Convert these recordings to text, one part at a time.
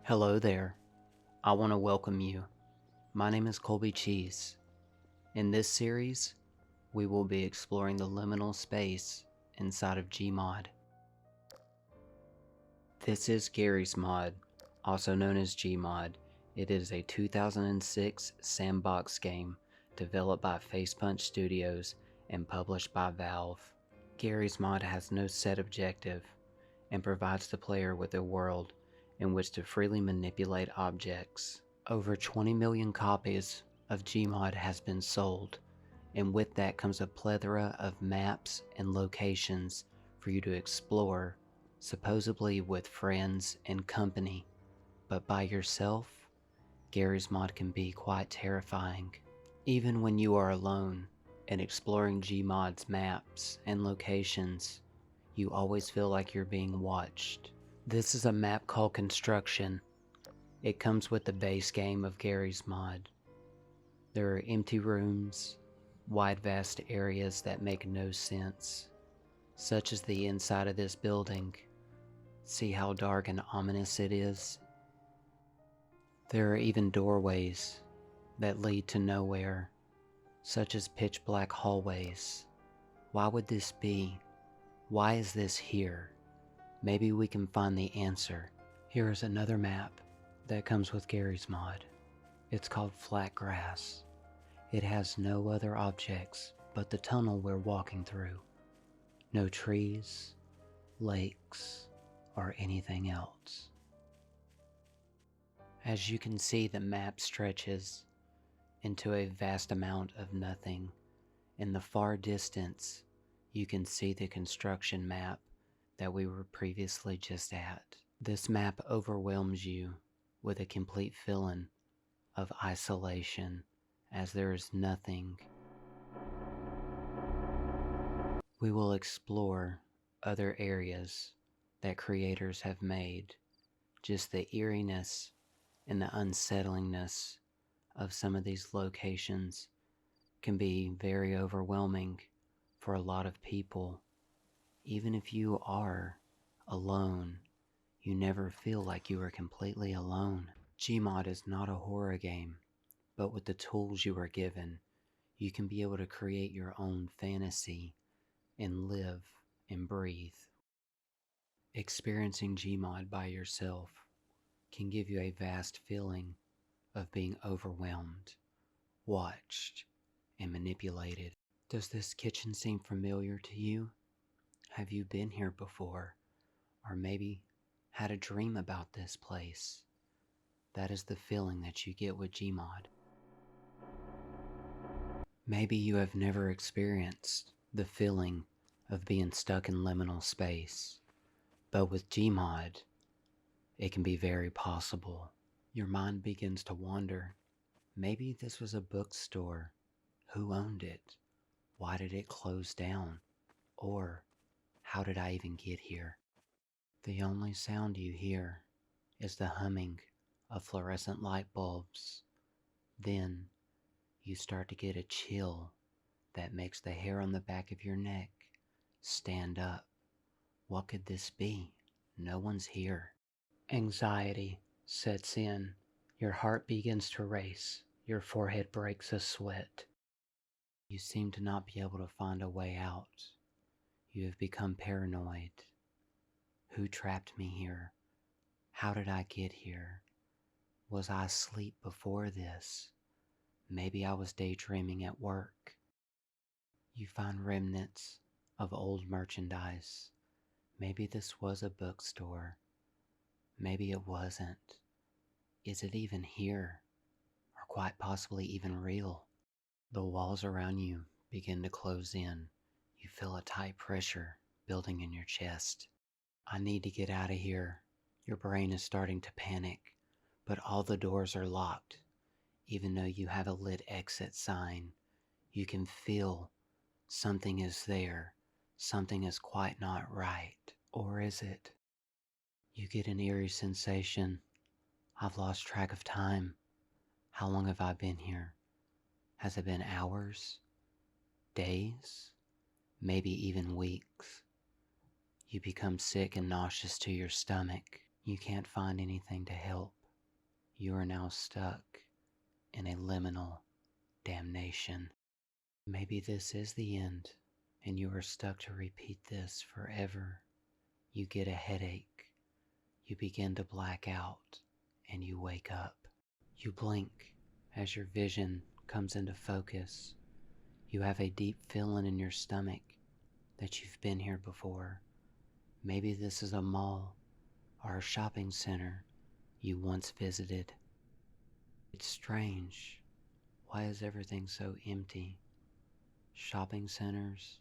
Hello there. I want to welcome you. My name is Colby.cheese. In this series, we will be exploring the liminal space inside of GMOD. This is Garrys Mod, also known as GMOD. It is a 2006 sandbox game developed by Facepunch Studios and published by Valve. Garrys Mod has no set objective and provides the player with a world in which to freely manipulate objects. Over 20 million copies of GMOD has been sold, and with that comes a plethora of maps and locations for you to explore, supposedly with friends and company. But by yourself, Garrys Mod can be quite terrifying. Even when you are alone and exploring GMOD's maps and locations, you always feel like you're being watched. This is a map called Construction. It comes with the base game of Garrys Mod. There are empty rooms, wide vast areas that make no sense, such as the inside of this building. See how dark and ominous it is? There are even doorways that lead to nowhere, such as pitch black hallways. Why would this be? Why is this here? Maybe we can find the answer. Here is another map that comes with Garrys Mod. It's called Flat Grass. It has no other objects but the tunnel we're walking through. No trees, lakes, or anything else. As you can see, the map stretches into a vast amount of nothing. In the far distance, you can see the construction map that we were previously just at. This map overwhelms you with a complete feeling of isolation, as there is nothing. We will explore other areas that creators have made. Just the eeriness and the unsettlingness of some of these locations can be very overwhelming for a lot of people. Even if you are alone, you never feel like you are completely alone. GMOD is not a horror game, but with the tools you are given, you can be able to create your own fantasy and live and breathe. Experiencing GMOD by yourself can give you a vast feeling of being overwhelmed, watched, and manipulated. Does this kitchen seem familiar to you? Have you been here before? Or maybe had a dream about this place? That is the feeling that you get with GMOD. Maybe you have never experienced the feeling of being stuck in liminal space, but with GMOD, it can be very possible. Your mind begins to wander. Maybe this was a bookstore. Who owned it? Why did it close down? Or how did I even get here? The only sound you hear is the humming of fluorescent light bulbs. Then you start to get a chill that makes the hair on the back of your neck stand up. What could this be? No one's here. Anxiety sets in. Your heart begins to race. Your forehead breaks a sweat. You seem to not be able to find a way out. You have become paranoid. Who trapped me here? How did I get here? Was I asleep before this? Maybe I was daydreaming at work. You find remnants of old merchandise. Maybe this was a bookstore. Maybe it wasn't. Is it even here? Or quite possibly even real? The walls around you begin to close in. You feel a tight pressure building in your chest. I need to get out of here. Your brain is starting to panic, but all the doors are locked. Even though you have a lit exit sign, you can feel something is there. Something is quite not right. Or is it? You get an eerie sensation. I've lost track of time. How long have I been here? Has it been hours? Days? Maybe even weeks? You become sick and nauseous to your stomach. You can't find anything to help. You are now stuck in a liminal damnation. Maybe this is the end, and you are stuck to repeat this forever. You get a headache. You begin to black out, and you wake up. You blink as your vision comes into focus. You have a deep feeling in your stomach that you've been here before. Maybe this is a mall or a shopping center you once visited. It's strange. Why is everything so empty? Shopping centers,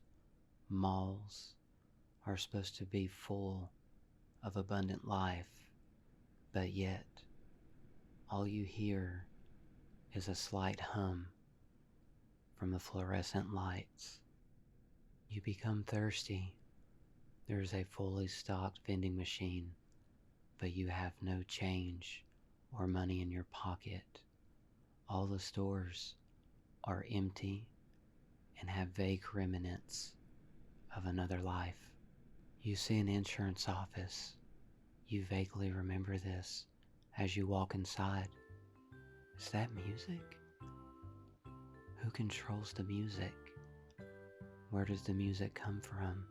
malls are supposed to be full of abundant life, but yet all you hear is a slight hum from the fluorescent lights. You become thirsty. There is a fully stocked vending machine, but you have no change or money in your pocket. All the stores are empty and have vague remnants of another life. You see an insurance office. You vaguely remember this as you walk inside. Is that music? Who controls the music? Where does the music come from?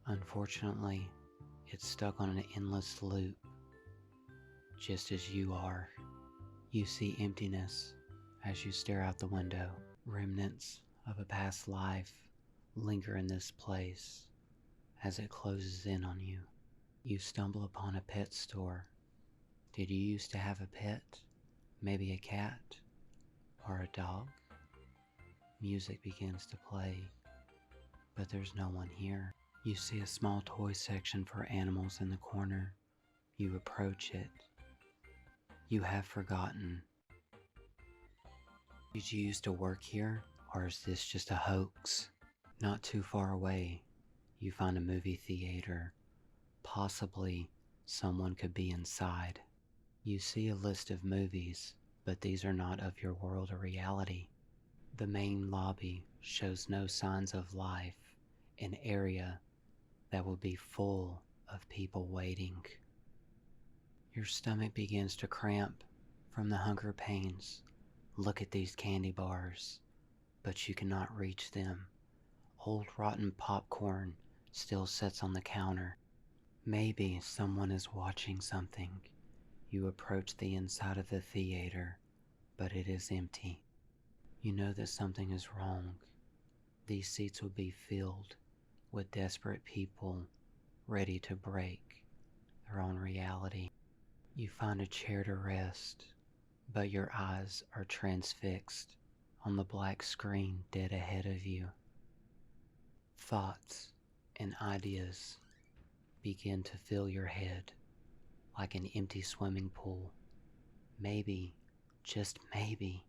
Unfortunately, it's stuck on an endless loop, just as you are. You see emptiness as you stare out the window. Remnants of a past life linger in this place as it closes in on you. You stumble upon a pet store. Did you used to have a pet? Maybe a cat or a dog? Music begins to play, but there's no one here. You see a small toy section for animals in the corner. You approach it. You have forgotten. Did you used to work here, or is this just a hoax? Not too far away, you find a movie theater. Possibly someone could be inside. You see a list of movies, but these are not of your world or reality. The main lobby shows no signs of life, an area that will be full of people waiting. Your stomach begins to cramp from the hunger pains. Look at these candy bars, but you cannot reach them. Old rotten popcorn still sits on the counter. Maybe someone is watching something. You approach the inside of the theater, but it is empty. You know that something is wrong. These seats will be filled with desperate people ready to break their own reality. You find a chair to rest, but your eyes are transfixed on the black screen dead ahead of you. Thoughts and ideas begin to fill your head like an empty swimming pool. Maybe, just maybe,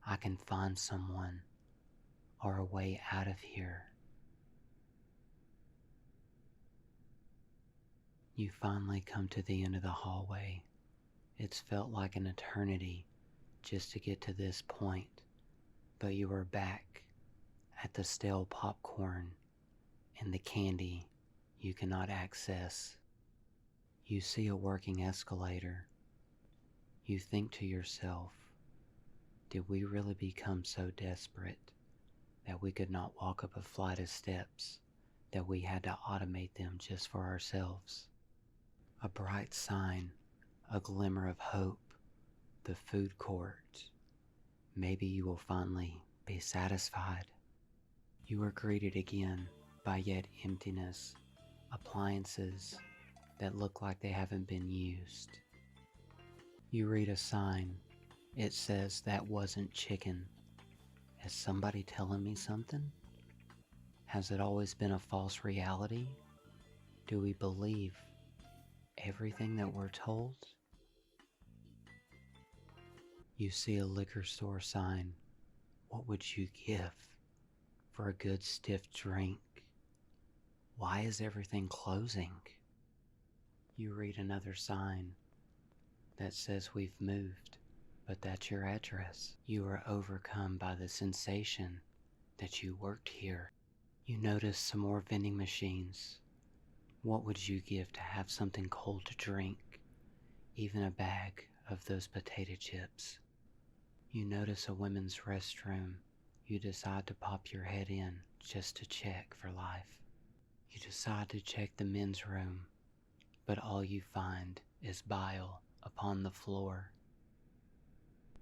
I can find someone or a way out of here. You finally come to the end of the hallway. It's felt like an eternity just to get to this point, but you are back at the stale popcorn and the candy you cannot access. You see a working escalator. You think to yourself, did we really become so desperate that we could not walk up a flight of steps, that we had to automate them just for ourselves? A bright sign, a glimmer of hope, the food court. Maybe you will finally be satisfied. You are greeted again by yet emptiness, appliances that look like they haven't been used. You read a sign. It says, "That wasn't chicken." Is somebody telling me something? Has it always been a false reality? Do we believe everything that we're told? You see a liquor store sign. What would you give for a good stiff drink? Why is everything closing? You read another sign that says, "We've moved," but that's your address. You are overcome by the sensation that you worked here. You notice some more vending machines, What would you give to have something cold to drink, even a bag of those potato chips? You notice a women's restroom. You decide to pop your head in just to check for life. You decide to check the men's room, but all you find is bile upon the floor.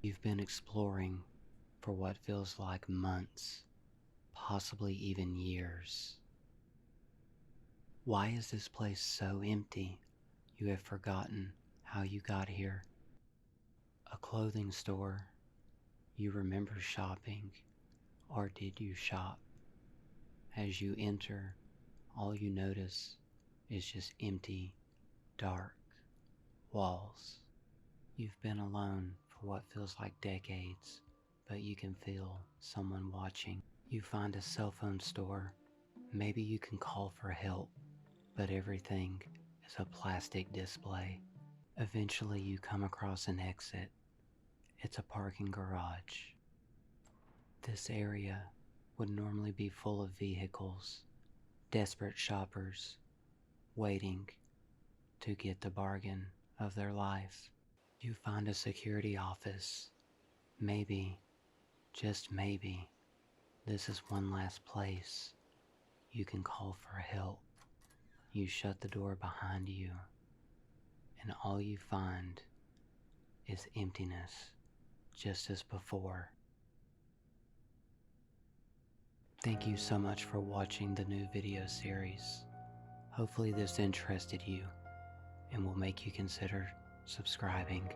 You've been exploring for what feels like months, possibly even years. Why is this place so empty? You have forgotten how you got here. A clothing store. You remember shopping, or did you shop? As you enter, all you notice is just empty, dark walls. You've been alone for what feels like decades, but you can feel someone watching. You find a cell phone store. Maybe you can call for help, but everything is a plastic display. Eventually you come across an exit. It's a parking garage. This area would normally be full of vehicles, desperate shoppers, waiting to get the bargain of their life. You find a security office. Maybe, just maybe, this is one last place you can call for help. You shut the door behind you, and all you find is emptiness, just as before. Thank you so much for watching the new video series. Hopefully this interested you and will make you consider subscribing.